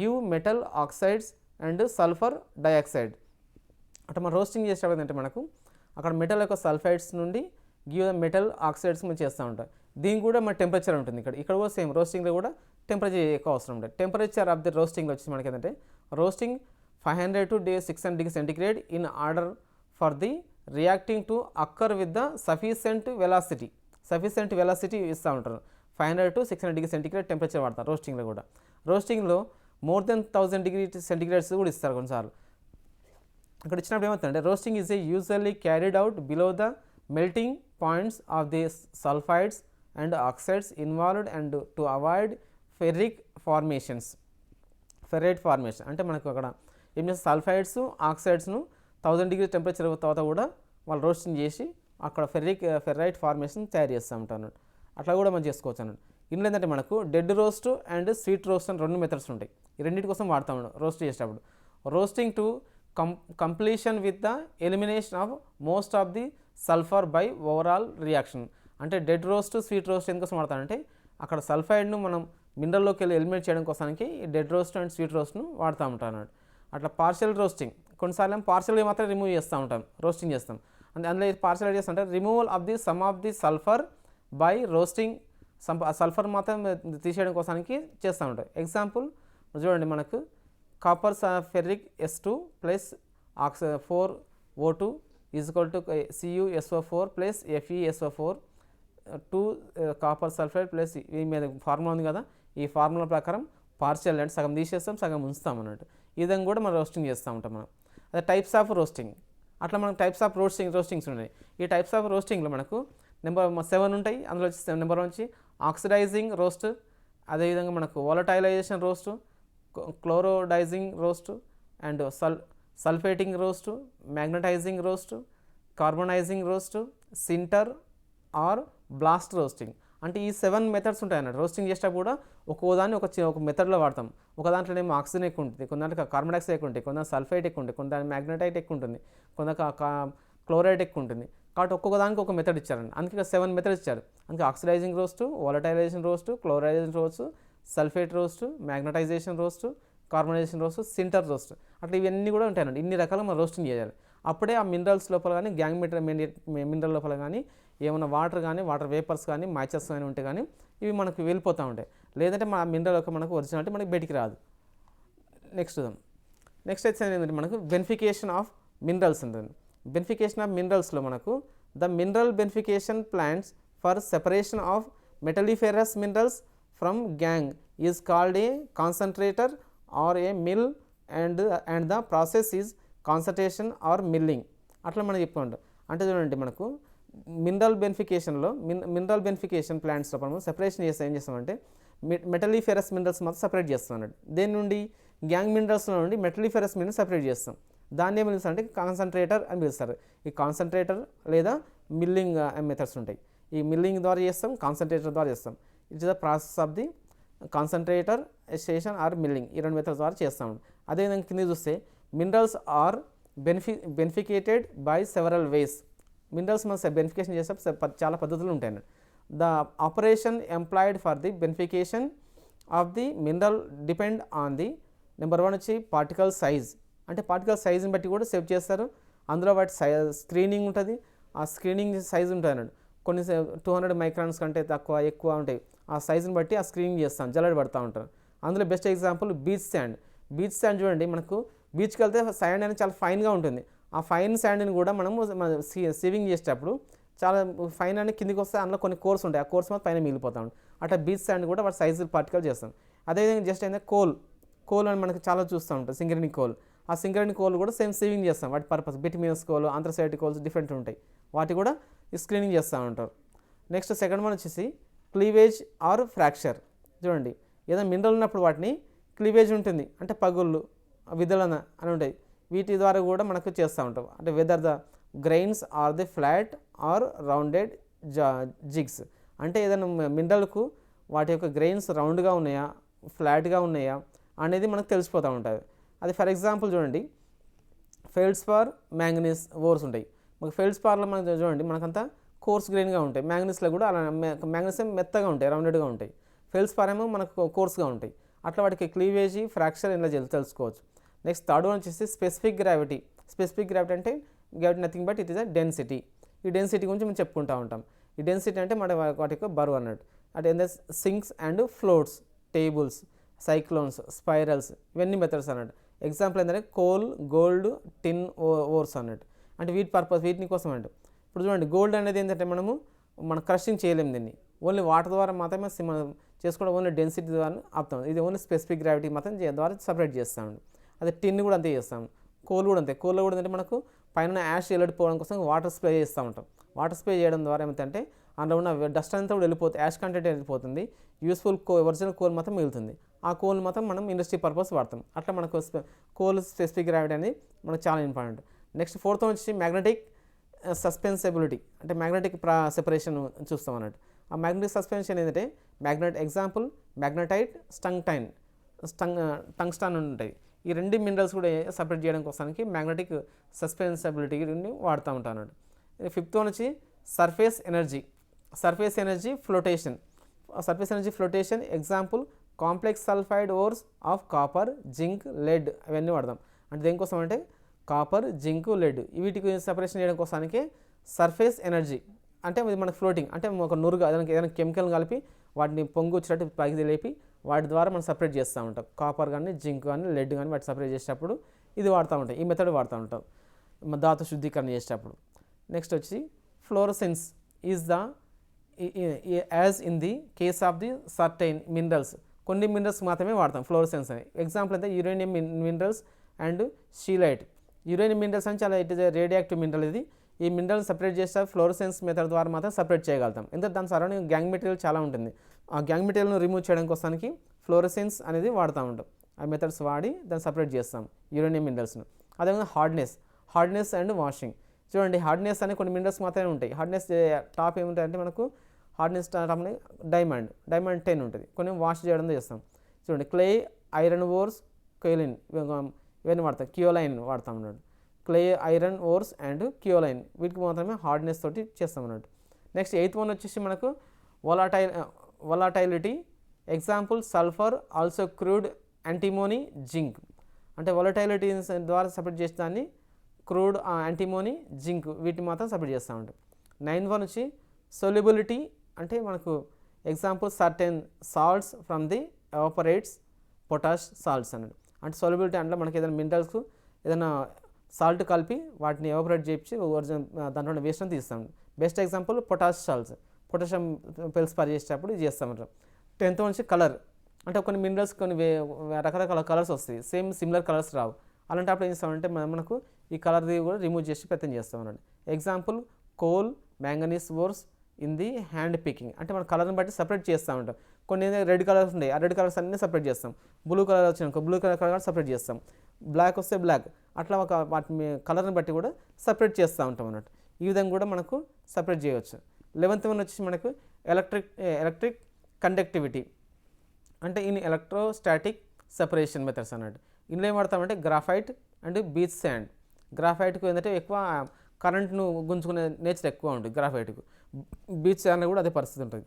give metal oxides and sulphur dioxide. అంటే మనం రోస్టింగ్ చేసేటప్పుడు ఏంటంటే మనకు అక్కడ మెటల్ యొక్క సల్ఫైడ్స్ నుండి గివ్ ద మెటల్ ఆక్సైడ్స్ మనం చేస్తూ ఉంటాం. దీనికి కూడా మన టెంపరేచర్ ఉంటుంది. ఇక్కడ కూడా సేమ్ రోస్టింగ్లో కూడా టెంపరేచర్ ఎక్కువ అవసరం ఉంటుంది. టెంపరేచర్ ఆఫ్ ది రోస్టింగ్లో వచ్చి మనకి ఏంటంటే roasting 500 to 600 degrees centigrade in order for the reacting to occur with the sufficient velocity ఇస్తూ ఉంటారు. 500 to 600 degrees సెంటిగ్రేడ్ టెంపరేచర్ వాడతారు రోస్టింగ్లో కూడా. రోస్టింగ్లో మోర్ దెన్ 1000 degrees సెంటిగ్రేడ్స్ కూడా ఇస్తారు కొన్నిసార్లు. ఇక్కడ ఇచ్చినప్పుడు ఏమవుతుందంటే roasting is usually carried out below the melting points of the sulphides and oxides involved and to avoid ferrite formation. అంటే మనకు అక్కడ ఏం చేస్తారు సల్ఫైడ్స్ ఆక్సైడ్స్ను 1000 degrees టెంపరేచర్ తర్వాత కూడా వాళ్ళు రోస్టింగ్ చేసి అక్కడ ఫెర్రైట్ ఫార్మేషన్ తయారు చేస్తూ ఉంటారు. అట్లా కూడా మనం చేసుకోవచ్చు అన్నట్టు. ఇందులో ఏంటంటే మనకు dead roast and sweet roast అని 2 మెథడ్స్ ఉంటాయి. ఈ రెండింటి కోసం వాడతాం రోస్ట్ చేసేటప్పుడు. Roasting to completion with the elimination of most of the sulphur by overall reaction. అంటే డెడ్ రోస్ట్ స్వీట్ రోస్ట్ ఎందుకోసం వాడతామంటే అక్కడ సల్ఫైడ్ను మనం మినరల్లోకి వెళ్ళి ఎలిమినేట్ చేయడం కోసానికి ఈ డెడ్ రోస్ట్ అండ్ స్వీట్ రోస్ట్ను వాడుతూ ఉంటాం అన్నట్టు. అట్లా పార్షియల్ రోస్టింగ్ కొన్నిసార్లు పార్షియల్గా మాత్రం రిమూవ్ చేస్తూ ఉంటాం, రోస్టింగ్ చేస్తాం. అందులో పార్షియల్ చేస్తుంటే removal of the some of the sulphur by roasting. Sulphur మాత్రం తీసేయడం కోసానికి చేస్తూ ఉంటాం. ఎగ్జాంపుల్ చూడండి మనకు copper ferric S2 plus 4O2 equal to CuSO4 plus FeSO4 2 copper sulphide plus ఈ మీద ఫార్ములా ఉంది కదా, ఈ ఫార్ములా ప్రకారం పార్షియల్ అంటే సగం తీసేస్తాం సగం ఉంచుతాం అన్నట్టు. ఈ విధంగా కూడా మనం రోస్టింగ్ చేస్తూ ఉంటాం మనం. అదే టైప్స్ ఆఫ్ రోస్టింగ్. అట్లా మనకు టైప్స్ ఆఫ్ రోస్టింగ్స్ ఉన్నాయి. ఈ టైప్స్ ఆఫ్ రోస్టింగ్లో మనకు నెంబర్ 7 ఉంటాయి. అందులో వచ్చి నెంబర్ 1 వచ్చి ఆక్సిడైజింగ్ రోస్ట్, అదేవిధంగా మనకు volatilisation roast, chloridising roast and sulphating roast, magnetising roast, carbonising roast, sinter or blast roasting. అంటే ఈ 7 మెథడ్స్ ఉంటాయి అన్నట్టు. రోస్టింగ్ చేసేటప్పుడు కూడా ఒక్కోదాన్ని ఒక మెథడ్లో వాడతాం. ఒక దాంట్లోనేమో ఆక్సిజన్ ఎక్కువ ఉంటుంది, కొన్ని దాంట్లో కార్బన్ డైఆక్సైడ్ ఎక్కువ ఉంటుంది, కొన్ని సల్ఫైట్ ఎక్కువ ఉంటుంది, కొన్ని దాని మ్యాగ్నటైట్ ఎక్కువ ఉంటుంది, కొన్ని క్లోరైడ్ ఎక్కువ ఉంటుంది. కాబట్టి ఒక్కొక్క దానికి ఒక మెథడ్ ఇచ్చారండి. అందుకే 7 మెథడ్స్ ఇచ్చారు. అందుకే oxidising roast, volatilisation roast, chlorisation roast, sulphate roast, magnetisation roast, carbonisation roast, sinter roast. అట్లా ఇవన్నీ కూడా ఉంటాయండి. ఇన్ని రకాలు మనం రోస్టింగ్ చేయాలి. అప్పుడే ఆ మినరల్స్ లోపల కానీ గ్యాంగ్ మినరల్ లోపల కానీ ఏమైనా వాటర్ కానీ వాటర్ వేపర్స్ కానీ మాయిశ్చర్స్ కానీ ఉంటే కానీ ఇవి మనకు వెళ్ళిపోతూ ఉంటాయి. లేదంటే మన మినరల్ యొక్క మనకు ఒరిజినాలిటీ మనకి బయటికి రాదు. నెక్స్ట్ అయితే ఏంటంటే మనకు బెనిఫికేషన్ ఆఫ్ మినరల్స్ ఉంటుంది. బెనిఫికేషన్ ఆఫ్ మినరల్స్లో మనకు the mineral beneficiation plants for separation of metalliferous minerals from gangue is called a concentrator or a mill and the process is concentration or milling. అట్లా మనం చెప్పుకుంటాం. అంటే చూడండి మనకు మినరల్ బెనిఫికేషన్ ప్లాంట్స్లో మనం సెపరేషన్ చేస్తే ఏం చేస్తామంటే మెటలిఫెరస్ మినరల్స్ మాత్రం సపరేట్ చేస్తాం అన్నట్టు. దేని నుండి గ్యాంగ్ మినరల్స్లో నుండి మెటలిఫెరస్ మినరల్స్ సపరేట్ చేస్తాం. దాన్ని ఏం పిలుస్తారు అంటే కాన్సన్ట్రేటర్ అని పిలుస్తారు. ఈ కాన్సన్ట్రేటర్ లేదా మిల్లింగ్ మెథడ్స్ ఉంటాయి. ఈ మిల్లింగ్ ద్వారా చేస్తాం, కాన్సన్ట్రేటర్ ద్వారా చేస్తాం. It is the process of the concentrator station or milling. ఈ రెండు మెథడ్స్ ద్వారా చేస్తాం. అదేవిధంగా కింద చూస్తే minerals are beneficiated by several ways. Minerals మనం బెనిఫికేషన్ చేస్తే చాలా పద్ధతులు ఉంటాయి. The operation employed for the beneficiation of the mineral depend on the number 1 వచ్చి పార్టికల్ సైజ్. అంటే పార్టికల్ సైజ్ని బట్టి కూడా సేవ్ చేస్తారు. అందులో వాటి స్క్రీనింగ్ ఉంటుంది. ఆ స్క్రీనింగ్ సైజ్ ఉంటుంది అన్నాడు. కొన్ని 200 మైక్రాన్స్ కంటే తక్కువ ఎక్కువ ఉంటాయి. ఆ సైజుని బట్టి ఆ స్క్రీనింగ్ చేస్తాం, జల్లెడ పడుతూ ఉంటారు. అందులో best example beach sand. Beach sand చూడండి, మనకు బీచ్కి వెళ్తే శాండ్ అనేది చాలా ఫైన్గా ఉంటుంది. ఆ ఫైన్ శాండ్ని కూడా మనము సీవింగ్ చేసేటప్పుడు చాలా ఫైన్ అని కిందికి వస్తే అందులో కొన్ని కోర్స్ ఉంటాయి. ఆ కోర్స్ మాత్రం పైన మిగిలిపోతాం. అట్లా బీచ్ శాండ్ కూడా వాటి సైజు పార్టికల్ చేస్తాం. అదేవిధంగా జస్ట్ అయితే కోల్ అని మనకు చాలా చూస్తూ ఉంటాం, సింగరేణి కోల్. ఆ సింగరేణి కోల్ కూడా సేమ్ సీవింగ్ చేస్తాం. వాటి purpose bituminous coal, anthracite coals different ఉంటాయి. వాటి కూడా స్క్రీనింగ్ చేస్తూ ఉంటారు. నెక్స్ట్ సెకండ్ వన్ వచ్చేసి క్లీవేజ్ ఆర్ ఫ్రాక్చర్. చూడండి, ఏదైనా మినరల్ ఉన్నప్పుడు వాటిని క్లీవేజ్ ఉంటుంది, అంటే పగుళ్ళు, విధులన అని ఉంటాయి. వీటి ద్వారా కూడా మనకు చేస్తూ ఉంటాం. అంటే whether the grains are the flat or rounded jigs. అంటే ఏదైనా మినరల్కు వాటి యొక్క గ్రెయిన్స్ రౌండ్గా ఉన్నాయా, ఫ్లాట్గా ఉన్నాయా అనేది మనకు తెలిసిపోతూ ఉంటుంది. అది ఫర్ ఎగ్జాంపుల్ చూడండి, ఫెల్డ్స్పార్ మ్యాంగనీస్ ఓర్స్ ఉంటాయి. మనకు ఫెల్డ్స్పార్లో మనకు చూడండి మనకంతా కోర్స్ గ్రెయిన్గా ఉంటాయి. మ్యాంగనీస్లో కూడా అలా మ్యాంగనీస్ మెత్తగా ఉంటాయి, రౌండెడ్గా ఉంటాయి. ఫెల్డ్స్పార్ ఏమో మనకు కోర్స్గా ఉంటాయి. అట్లా వాటికి క్లీవేజీ, ఫ్రాక్చర్ ఇలా తెలుసుకోవచ్చు. నెక్స్ట్ థర్డ్ వన్ వచ్చేసి స్పెసిఫిక్ గ్రావిటీ. స్పెసిఫిక్ గ్రావిటీ అంటే gravity nothing but it is a density. ఈ డెన్సిటీ గురించి మనం చెప్పుకుంటూ ఉంటాం. ఈ డెన్సిటీ అంటే మన వాటి యొక్క బరువు అన్నట్టు. అంటే ఏంటంటే sinks and floats, tables, cyclones, spirals, ఇవన్నీ మెథడ్స్ అన్నట్టు. ఎగ్జాంపుల్ ఏంటంటే కోల్, గోల్డ్, టిన్ ఓర్స్ అన్నట్టు. అంటే వీటి పర్పస్ వీటిని కోసం అంటు. ఇప్పుడు చూడండి, గోల్డ్ అనేది ఏంటంటే మనం క్రషింగ్ చేయలేము దీన్ని, ఓన్లీ వాటర్ ద్వారా మాత్రమే మనం చేసుకోవడం, ఓన్లీ డెన్సిటీ ద్వారా ఆపుతాం. ఇది ఓన్లీ స్పెసిఫిక్ గ్రావిటీ మాత్రం ద్వారా సపరేట్ చేస్తామండి. అదే టిన్ కూడా అంతే చేస్తాం. కోల్ కూడా అంతే. కోల్లో కూడా ఏంటంటే మనకు పైన యాష్ వెళ్ళిపోవడం కోసం వాటర్ స్ప్రే చేస్తూ ఉంటాం. వాటర్ స్ప్రే చేయడం ద్వారా ఏమిటంటే అందులో ఉన్న డస్ట్ అంతా కూడా వెళ్ళిపోతుంది, యాష్ కంటెంట్ వెళ్ళిపోతుంది. యూస్ఫుల్ ఒరిజినల్ కోల్ మాత్రం మిగులుతుంది. ఆ కోల్ మాత్రం మనం ఇండస్ట్రీ పర్పస్ వాడతాం. అట్లా మనకు కోల్ స్పెసిఫిక్ గ్రావిటీ అనేది మనకు చాలా ఇంపార్టెంట్. నెక్స్ట్ ఫోర్త్ వచ్చి మ్యాగ్నెటిక్ సస్పెన్సిబిలిటీ. అంటే మ్యాగ్నెటిక్ సెపరేషన్ చూస్తాం అన్నట్టు. ఆ మ్యాగ్నెటిక్ సస్పెన్షన్ ఏంటంటే ఎగ్జాంపుల్ మ్యాగ్నటైట్, టంగ్స్టన్ ఉంటాయి. ఈ రెండు మినరల్స్ కూడా సపరేట్ చేయడం కోసానికి మ్యాగ్నెటిక్ సస్పెన్సిబిలిటీని వాడుతూ ఉంటాను అన్నట్టు. ఫిఫ్త్ వన్ వచ్చి surface energy flotation. Example complex sulphide ores of copper, zinc, lead, అవన్నీ వాడదాం. అంటే దేనికోసం అంటే కాపర్, జింక్, లెడ్ వీటికి సపరేషన్ చేయడం కోసానికి సర్ఫేస్ ఎనర్జీ అంటే మనకు ఫ్లోటింగ్, అంటే ఒక నురుగు ఏదైనా కెమికల్ కలిపి వాటిని పొంగు వచ్చినట్టు పైకి లేపి వాటి ద్వారా మనం సపరేట్ చేస్తూ ఉంటాం. కాపర్ కానీ, జింక్ కానీ, లెడ్ కానీ వాటి సపరేట్ చేసేటప్పుడు ఇది వాడుతూ ఉంటాం. ఈ మెథడ్ వాడుతూ ఉంటాం ధాతు శుద్ధీకరణ చేసేటప్పుడు. నెక్స్ట్ వచ్చి fluorescence is the as in the case of the certain minerals. కొన్ని మినరల్స్ మాత్రమే వాడతాం ఫ్లోరసెన్స్ అని. ఎగ్జాంపుల్ అయితే uranium minerals and scheelite. Uranium minerals అని చాలా ఇట్ ఇస్ రేడియాక్టివ్ మినరల్. ఇది ఈ మినరల్ సపరేట్ చేస్తే ఫ్లోరసెన్స్ మెథడ్ ద్వారా మాత్రం సపరేట్ చేయగలుగుతాం. ఎందుకంటే దాని సరౌండింగ్ గ్యాంగ్ మెటీరియల్ చాలా ఉంటుంది. ఆ గ్యాంగ్ మెటీరియల్ను రిమూవ్ చేయడం కోసానికి ఫ్లోరసెన్స్ అనేది వాడుతూ ఉంటాం. ఆ మెథడ్స్ వాడి దాన్ని సపరేట్ చేస్తాం యురేనియం మినరల్స్ను. అదేవిధంగా హార్డ్నెస్ అండ్ వాషింగ్. చూడండి, హార్డ్నెస్ అనే కొన్ని మినరల్స్ మాత్రమే ఉంటాయి. హార్డ్నెస్ టాప్ ఏముంటాయంటే మనకు హార్డ్నెస్ టాప్ డైమండ్ 10 ఉంటుంది. కొన్ని వాష్ చేయడం చేస్తాం. చూడండి, క్లే, ఐరన్ ఓర్స్, క్యోలిన్ ఇవన్నీ వాడతాం. క్యోలైన్ వాడతాం అన్నట్టు. క్లే, ఐరన్ ఓర్స్ అండ్ క్యోలైన్ వీటికి మాత్రమే హార్డ్నెస్ తోటి చేస్తాం అన్నట్టు. నెక్స్ట్ 8th వన్ వచ్చేసి మనకు volatility. Example sulphur, also crude, antimony, zinc. అంటే వొలటైలిటీ ద్వారా సపరేట్ చేసే దాన్ని క్రూడ్, యాంటిమోనీ, జింక్ వీటిని మాత్రం సపరేట్ చేస్తూ ఉంటాం. 9th వన్ వచ్చి సొల్యుబిలిటీ. అంటే మనకు example certain salts from the evaporites, potash salts అన్నట్టు. అంటే సొల్యుబిలిటీ అంటే మనకి ఏదైనా మినరల్స్ ఏదైనా సాల్ట్ కలిపి వాటిని ఎవాపరేట్ చేయించి ఒరిజినల్ దాంట్లో వేస్ట్ అని తీస్తాం. Best example potash salts, potassium feldspar చేసేటప్పుడు ఇది చేస్తామంటారు. 10th నుంచి కలర్. అంటే కొన్ని మినరల్స్ కొన్ని రకరకాల కలర్స్ వస్తాయి, సిమిలర్ కలర్స్ రావు. అలాంటప్పుడు ఏం చేస్తామంటే మనకు ఈ కలర్ది కూడా రిమూవ్ చేసి పెద్దం చేస్తాం అన్నట్టు. Example coal, manganese ఓర్స్, in the hand picking. అంటే మనం కలర్ని బట్టి సపరేట్ చేస్తూ ఉంటాం. కొన్ని రెడ్ కలర్స్ ఉన్నాయి, ఆ రెడ్ కలర్స్ అన్నీ సపరేట్ చేస్తాం. బ్లూ కలర్ వచ్చినాక బ్లూ కలర్ సపరేట్ చేస్తాం. బ్లాక్ వస్తే బ్లాక్, అట్లా ఒక వాటి కలర్ని బట్టి కూడా సపరేట్ చేస్తూ ఉంటాం అన్నట్టు. ఈ విధంగా కూడా మనకు సపరేట్ చేయవచ్చు. 11th వన్ వచ్చేసి మనకు ఎలక్ట్రిక్ కండక్టివిటీ, అంటే ఇన్ ఎలక్ట్రోస్టాటిక్ సెపరేషన్ మెథడ్స్ అన్నట్టు. ఇందులో ఏం వాడతామంటే గ్రాఫైట్ అండ్ బీచ్ శాండ్. గ్రాఫైట్కు ఏంటంటే ఎక్కువ కరెంట్ను గుంజుకునే నేచర్ ఎక్కువ ఉంటుంది గ్రాఫైట్కు. బీచ్ శాండ్లో కూడా అదే పరిస్థితి ఉంటుంది.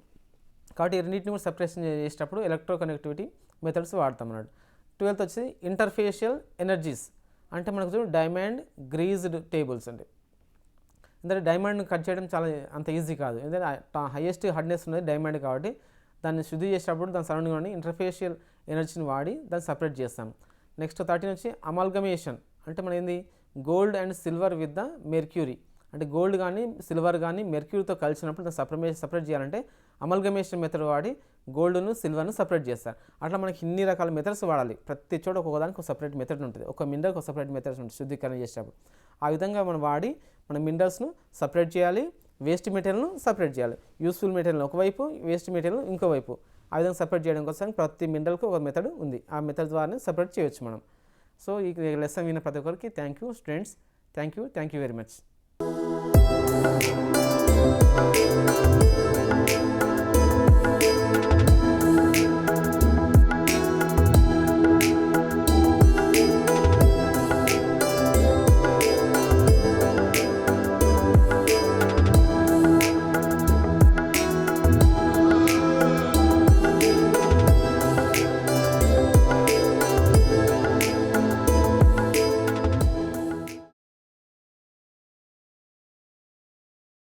కాబట్టి ఈ రెండింటిని కూడా సెపరేషన్ చేసేటప్పుడు ఎలక్ట్రో కనెక్టివిటీ మెథడ్స్ వాడతాం అన్నట్టు. 12th వచ్చి ఇంటర్ఫేషియల్ ఎనర్జీస్, అంటే మనకు డైమండ్ గ్రీజ్డ్ టేబుల్స్ అండి. ఎందుకంటే డైమండ్ కట్ చేయడం చాలా అంత ఈజీ కాదు, ఎందుకంటే హైయెస్ట్ హార్డ్నెస్ ఉన్నది డైమండ్ కాబట్టి దాన్ని శుద్ధి చేసేటప్పుడు దాని సరౌండింగ్ ఉండి ఇంటర్ఫేషియల్ ఎనర్జీని వాడి దాన్ని సపరేట్ చేస్తాం. నెక్స్ట్ 13 వచ్చి అమాల్గమేషన్, అంటే మన ఏంది gold and silver with the mercury, అంటే గోల్డ్ కానీ సిల్వర్ కానీ మెర్క్యూరీతో కలిసినప్పుడు దాన్ని సపరేట్ చేయాలంటే అమల్గమేషన్ మెథడ్ వాడి గోల్డ్ను సిల్వర్ను సపరేట్ చేస్తారు. అట్లా మనకి ఇన్ని రకాల మెథడ్స్ వాడాలి. ప్రతి చోట ఒక్కొక్కదానికి ఒక సపరేట్ మెథడ్ ఉంటుంది, ఒక మినరల్కి ఒక సపరేట్ మెథడ్స్ ఉంటుంది శుద్ధీకరణ చేసేటప్పుడు. ఆ విధంగా మనం వాడి మన మినరల్స్ను సపరేట్ చేయాలి, వేస్ట్ మెటీరియల్ను సపరేట్ చేయాలి. యూస్ఫుల్ మెటీరియల్ ఒకవైపు, వేస్ట్ మెటీరియల్ ఇంకోవైపు. ఆ విధంగా సపరేట్ చేయడం కోసం ప్రతి మినరల్కి ఒక మెథడ్ ఉంది, ఆ మెథడ్ ద్వారా సపరేట్ చేయవచ్చు మనం. సో ఈ లెసన్ విన్న ప్రతి ఒక్కరికి thank you students, thank you very much.